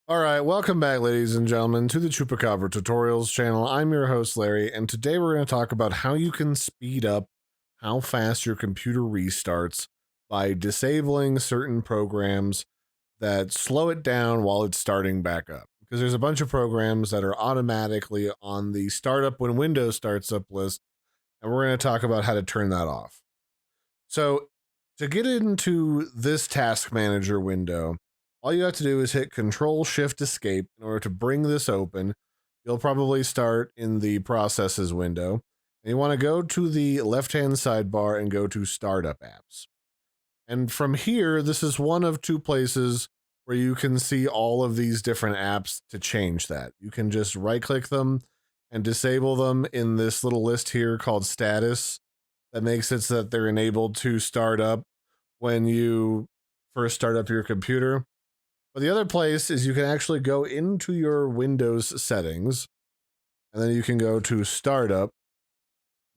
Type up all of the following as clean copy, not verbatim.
All right, welcome back, ladies and gentlemen, to the Chupacabra Tutorials channel. I'm your host, Larry, and today we're going to talk about how you can speed up how fast your computer restarts by disabling certain programs that slow it down while it's starting back up. Because there's a bunch of programs that are automatically on the startup when Windows starts up list, and we're going to talk about how to turn that off. So, to get into this task manager window, all you have to do is hit Control Shift Escape in order to bring this open. You'll probably start in the processes window. And you want to go to the left-hand sidebar and go to Startup Apps. And from here, this is one of two places where you can see all of these different apps to change that. You can just right-click them and disable them in this little list here called Status that makes it so that they're enabled to start up when you first start up your computer. But the other place is you can actually go into your Windows settings, and then you can go to Startup,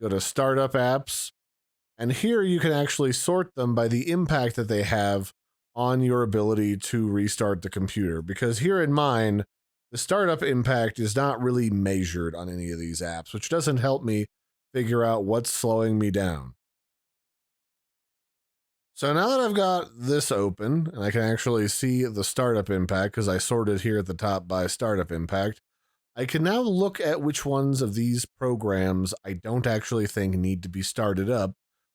go to Startup Apps, and here you can actually sort them by the impact that they have on your ability to restart the computer. Because here in mine, the startup impact is not really measured on any of these apps, which doesn't help me figure out what's slowing me down. So now that I've got this open and I can actually see the startup impact because I sorted here at the top by startup impact, I can now look at which ones of these programs I don't actually think need to be started up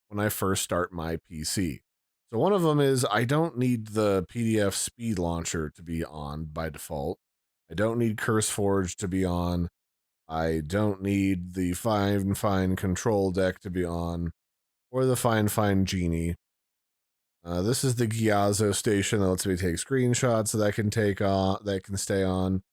when I first start my PC. So one of them is I don't need the PDF speed launcher to be on by default. I don't need CurseForge to be on. I don't need the Fine control deck to be on, or the Fine Genie. This is the Gyazo station that lets me take screenshots that I can take on, that can stay on.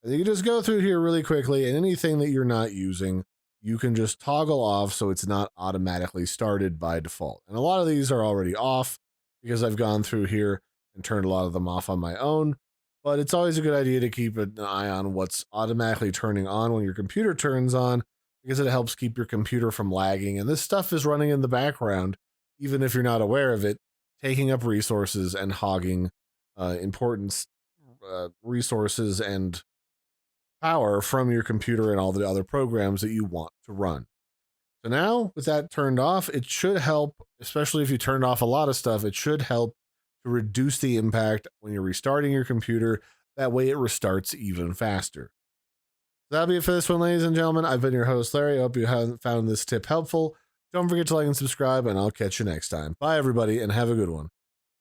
And you can just go through here really quickly, and anything that you're not using, you can just toggle off so it's not automatically started by default. And a lot of these are already off because I've gone through here and turned a lot of them off on my own. But it's always a good idea to keep an eye on what's automatically turning on when your computer turns on, because it helps keep your computer from lagging. And this stuff is running in the background, even if you're not aware of it, taking up resources and hogging important resources and power from your computer and all the other programs that you want to run. So now with that turned off, it should help, especially if you turned off a lot of stuff, it should help to reduce the impact when you're restarting your computer. That way it restarts even faster. So that'll be it for this one, ladies and gentlemen. I've been your host, Larry. I hope you have found this tip helpful. Don't forget to like and subscribe, and I'll catch you next time. Bye, everybody, and have a good one.